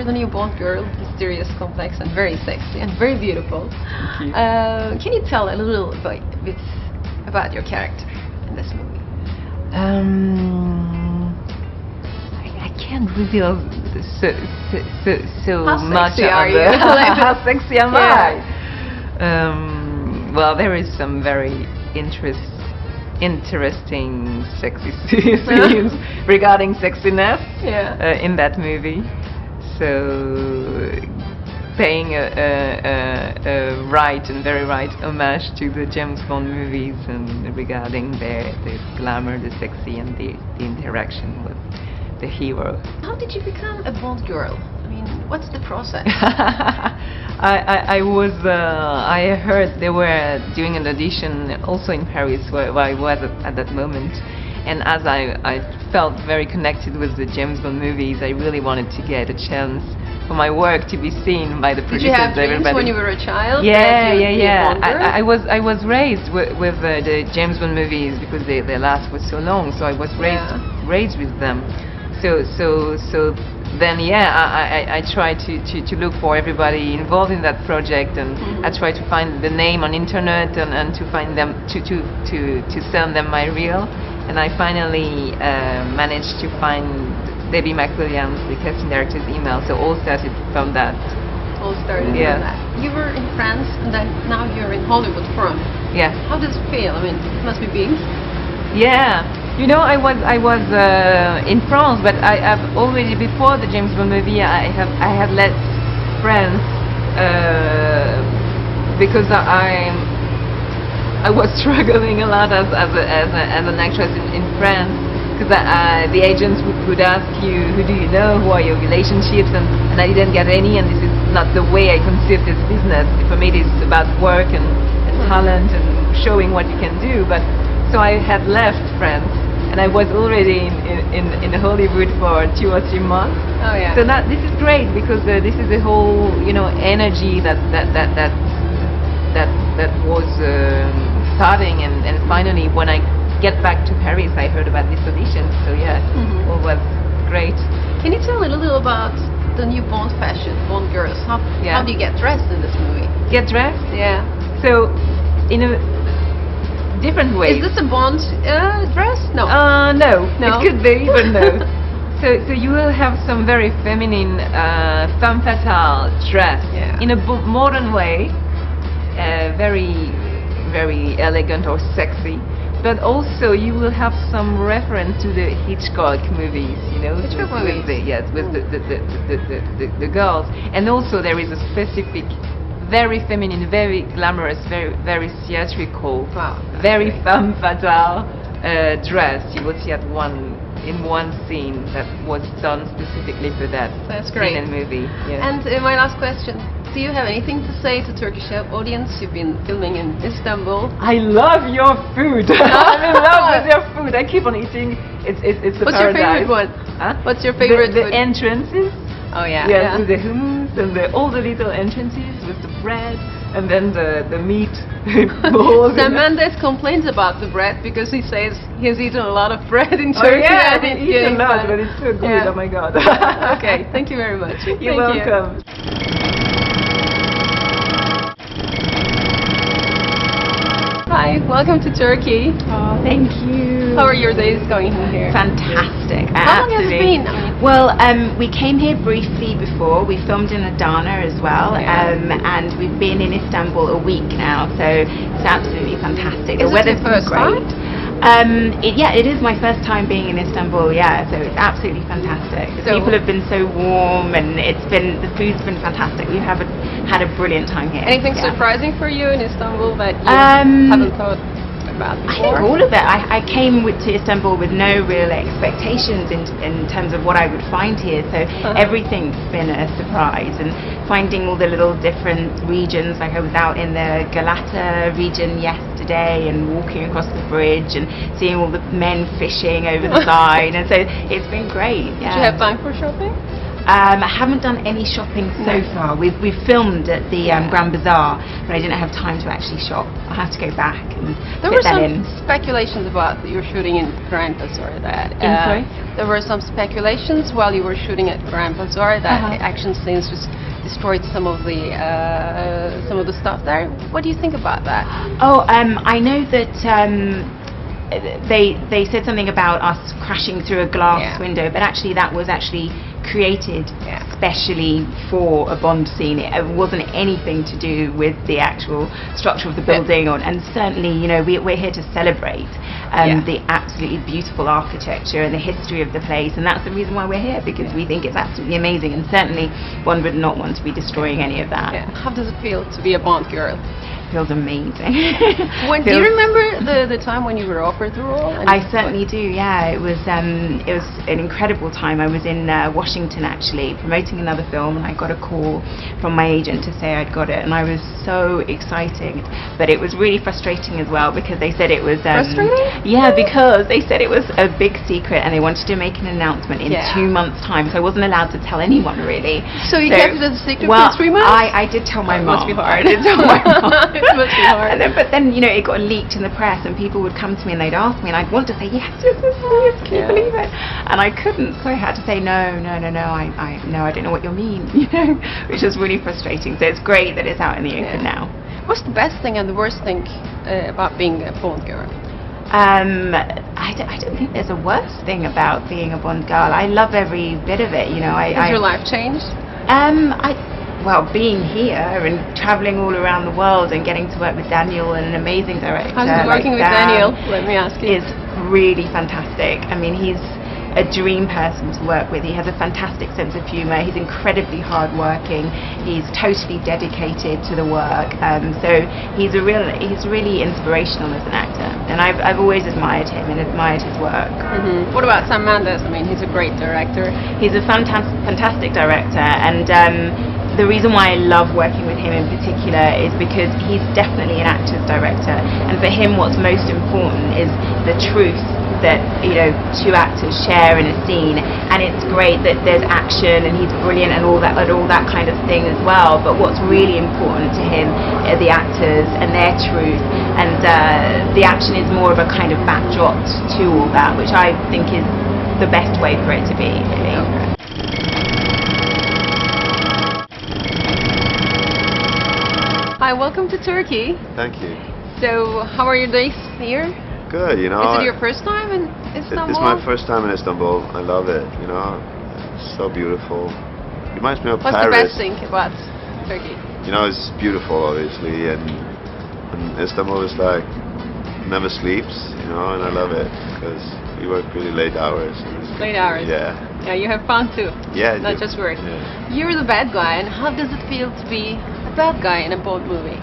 You're the new Bond girl, mysterious, complex, and very sexy, and very beautiful. Thank you. Can you tell a little bit about your character in this movie? I can't reveal so How much sexy are of you? how sexy am Yeah. I? Well, there is some very interesting sexy scenes regarding sexiness in that movie. So paying a right and very right homage to the James Bond movies and regarding the glamour, the sexy, and the interaction with the hero. How did you become a Bond girl? I mean, what's the process? I heard they were doing an audition also in Paris where I was at that moment, and as I felt very connected with the James Bond movies, I really wanted to get a chance for my work to be seen by the producers. Did you have dreams when you were a child? Yeah. I was raised with the James Bond movies because they last for so long, so I was raised with them. So then I tried to look for everybody involved in that project, and I tried to find the name on internet and to find them to send them my reel, and I finally managed to find Debbie McWilliams, the casting director's email. So all started from that. All started from that. You were in France, and then now you're in Hollywood from. Yeah. How does it feel? I mean, it must be big. Yeah. You know, I was in France, but I have already before the James Bond movie. I had left France because I was struggling a lot as an actress in France, because the agents would ask you, who do you know, who are your relationships, and I didn't get any, and this is not the way I conceive this business. For me, it is about work and talent and showing what you can do. But so I had left France, and I was already in Hollywood for 2 or 3 months. Oh yeah. So this is great, because this is the whole energy that was starting, and finally when I get back to Paris, I heard about this audition. So it was great. Can you tell a little about the new Bond fashion, Bond girls? How do you get dressed in this movie? Get dressed? Yeah. So in a different way. Is this a Bond dress? No. No. It could be, but no. So you will have some very feminine, femme fatale dress in a modern way, very, very elegant or sexy. But also you will have some reference to the Hitchcock movies, Hitchcock movies. With the girls. And also there is a specific, very feminine, very glamorous, very, very theatrical, very femme fatale dress. You will see in one scene that was done specifically for that. That's great. Scene and movie. Yeah. And my last question: do you have anything to say to Turkish audience? You've been filming in Istanbul. I love your food. I'm in love with your food. I keep on eating. It's a What's paradise. your favorite one? Huh? What's your favorite The food? entrances. Oh yeah. Yes, with the hummus and all the little entrances with the bread, and then the meat balls. Sam Mendes complains about the bread because he says he has eaten a lot of bread in Oh Turkey. yeah, and I he's eat a getting lot, fat. but it's so good. Yeah. Oh my god. Okay, thank you very much. You're Thank welcome. Hi, welcome to Turkey. Oh, thank you. How are your days going here? Fantastic. How long has it been? Well, we came here briefly before. We filmed in Adana as well, and we've been in Istanbul a week now, so it's absolutely fantastic. Is The it weather's your first been great. time? It is my first time being in Istanbul, so it's absolutely fantastic. The people have been so warm, and the food's been fantastic. We have had a brilliant time here. Anything surprising for you in Istanbul that you haven't thought about before? I think all of it. I came to Istanbul with no real expectations in terms of what I would find here, so everything's been a surprise, and finding all the little different regions. Like I was out in the Galata region yesterday and walking across the bridge and seeing all the men fishing over the side, and so it's been great. Did you have time for shopping? I haven't done any shopping so far. We've filmed at the Grand Bazaar, but I didn't have time to actually shop. I have to go back and There were fit that some in. speculations about your shooting in Grand Bazaar that sorry? there were some speculations while you were shooting at Grand Bazaar that the action scenes just destroyed some of the stuff there. What do you think about that? Oh, I know that they said something about us crashing through a glass window, but actually that was actually created specially for a Bond scene. It wasn't anything to do with the actual structure of the building, and certainly, you know, we're here to celebrate the absolutely beautiful architecture and the history of the place, and that's the reason why we're here, because we think it's absolutely amazing, and certainly Bond would not want to be destroying any of that. How does it feel to be a Bond girl? Feels amazing. Do you remember the time when you were offered the role? I certainly do. Yeah, it was an incredible time. I was in Washington actually promoting another film, and I got a call from my agent to say I'd got it, and I was so excited. But it was really frustrating as well, because they said it was frustrating. Yeah, because they said it was a big secret, and they wanted to make an announcement in 2 months' time, so I wasn't allowed to tell anyone really. So you kept it as a secret for 3 months? I did tell my mom. Must be hard. I did tell my mom. It must be hard. But then, you know, it got leaked in the press, and people would come to me and they'd ask me, and I'd want to say yes, can you believe it? And I couldn't, so I had to say no, I don't know what you mean, you know, which was really frustrating. So it's great that it's out in the open now. What's the best thing and the worst thing about being a Bond girl? I don't think there's a worst thing about being a Bond girl. I love every bit of it, you know. Has your life changed? Well, being here and traveling all around the world and getting to work with Daniel, and an amazing director. How's it working with Daniel? Let me ask you. Is really fantastic. I mean, he's a dream person to work with. He has a fantastic sense of humour. He's incredibly hardworking. He's totally dedicated to the work. So he's really inspirational as an actor, and I've always admired him and admired his work. What about Sam Mendes? I mean, he's a great director. He's a fantastic director, and the reason why I love working with him in particular is because he's definitely an actor's director, and for him what's most important is the truth that, you know, two actors share in a scene. And it's great that there's action and he's brilliant and all that kind of thing as well, but what's really important to him are the actors and their truth, and the action is more of a kind of backdrop to all that, which I think is the best way for it to be, really. Hi, welcome to Turkey. Thank you. So, how are your days here? Good, you know. Is it your first time in Istanbul? It's my first time in Istanbul. I love it, you know. It's so beautiful. Reminds me of What's Paris. the best thing about Turkey? You know, it's beautiful, obviously, and Istanbul is like never sleeps, you know, and I love it because we work really late hours. Late hours? Yeah. Yeah, you have fun too. Yeah. Not just work. Yeah. You're the bad guy, and how does it feel to be a bad guy in a Bond movie?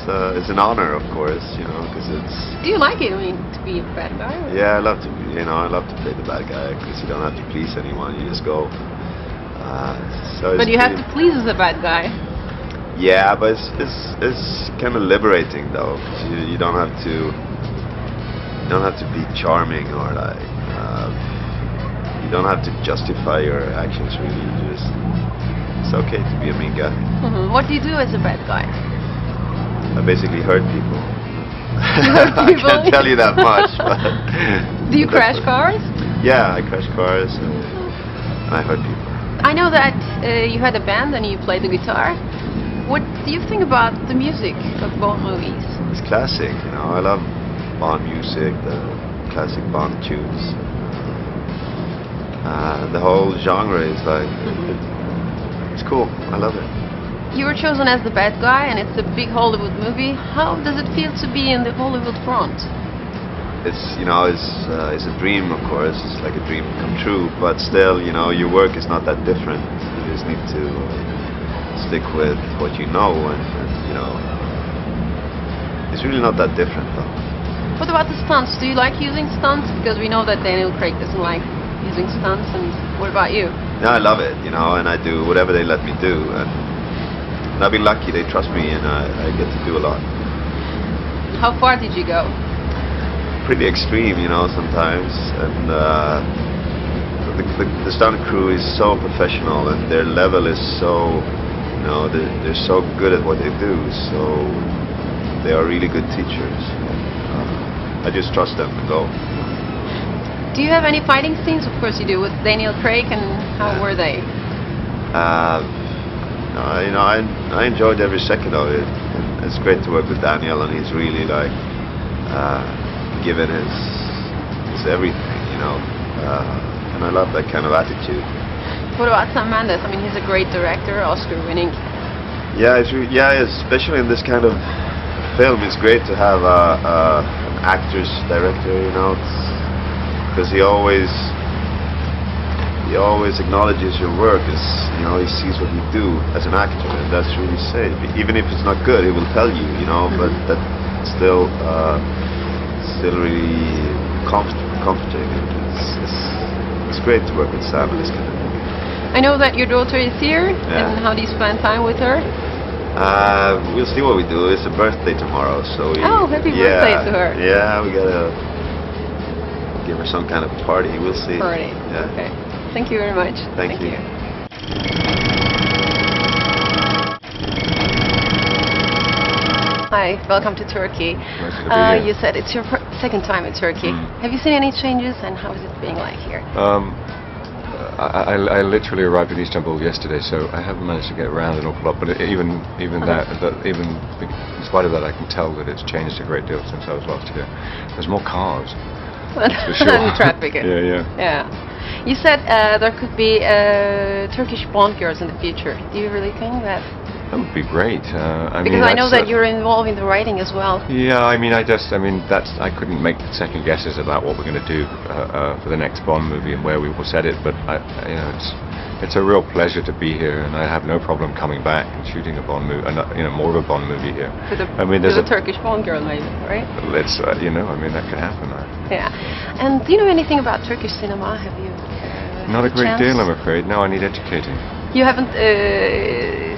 It's an honor, of course, you know, because it's... Do you like it, I mean, to be a bad guy? Or? Yeah, I love to, you know, I love to play the bad guy because you don't have to please anyone, you just go. But you have to please as a bad guy. Yeah, but it's kind of liberating though. 'Cause you don't have to be charming or like you don't have to justify your actions really. It's okay to be a mean guy. What do you do as a bad guy? I basically hurt people. Hurt people? I can't tell you that much. But do you crash cars? Yeah, I crash cars and I hurt people. I know that you had a band and you played the guitar. What do you think about the music of Bond movies? It's classic, you know. I love Bond music, the classic Bond tunes. The whole genre is like, it's cool. I love it. You were chosen as the bad guy, and it's a big Hollywood movie. How does it feel to be in the Hollywood front? It's, you know, it's a dream, of course. It's like a dream come true. But still, you know, your work is not that different. You just need to stick with what you know, and you know, it's really not that different, though. What about the stunts? Do you like using stunts? Because we know that Daniel Craig doesn't like using stunts. And what about you? Yeah, I love it, you know, and I do whatever they let me do. And I've been lucky, they trust me, and I get to do a lot. How far did you go? Pretty extreme, you know, sometimes. And the stunt crew is so professional, and their level is so, they're so good at what they do. So they are really good teachers. I just trust them to go. Do you have any fighting scenes? Of course you do, with Daniel Craig, and how were they? I enjoyed every second of it. And it's great to work with Daniel, and he's really like given his everything, and I love that kind of attitude. What about Sam Mendes? I mean, he's a great director, Oscar-winning. Yeah, especially in this kind of film, it's great to have an actor's director, because he always acknowledges your work. He sees what you do as an actor, and that's really safe. Even if it's not good, he will tell you, but that's still really comforting. It's great to work with Sam in this kind of thing. I know that your daughter is here, and how do you spend time with her? We'll see what we do. It's her birthday tomorrow, so happy birthday to her. Yeah, we gotta give her some kind of party. We'll see. Party. Yeah. Okay. Thank you very much. Thank you. Hi, welcome to Turkey. Nice to be here. You said it's your second time in Turkey. Have you seen any changes, and how is it being like here? I literally arrived in Istanbul yesterday, so I haven't managed to get around an awful lot. But even in spite of that, I can tell that it's changed a great deal since I was last here. There's more cars. For sure. And traffic. Yeah. You said there could be Turkish Bond girls in the future. Do you really think that? That would be great. Because I know that you're involved in the writing as well. Yeah, I couldn't make second guesses about what we're going to do for the next Bond movie and where we will set it. But it's a real pleasure to be here, and I have no problem coming back and shooting a Bond movie, more of a Bond movie here. There's a Turkish Bond girl, maybe, right? Let's, that could happen. Yeah. And do you know anything about Turkish cinema? Have you? Not a great deal, I'm afraid. No, I need educating. You haven't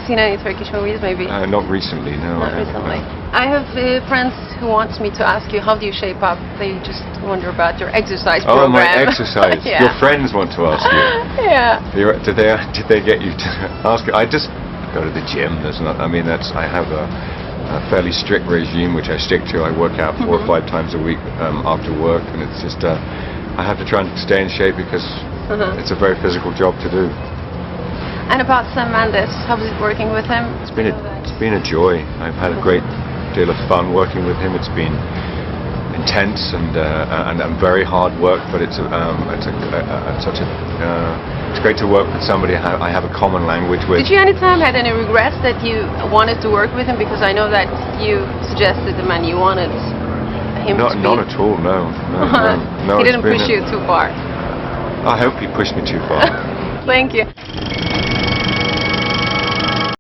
seen any Turkish movies, maybe? Not recently, no. Not recently. I have friends who want me to ask you, how do you shape up? They just wonder about your exercise program. Oh, my exercise. Yeah. Your friends want to ask you. Yeah. Did they get you to ask? I just go to the gym. I have a fairly strict regime which I stick to. I work out 4 or 5 times a week after work, and it's just I have to try and stay in shape because it's a very physical job to do. And about Sam Mendes, how is it working with him? It's been a joy. I've had a great deal of fun working with him. It's been intense and very hard work, but it's great to work with somebody I have a common language with. Did you anytime had any regrets that you wanted to work with him? Because I know that you suggested the man you wanted him to be. Not at all. No. He didn't push you too far. I hope he pushed me too far. Thank you.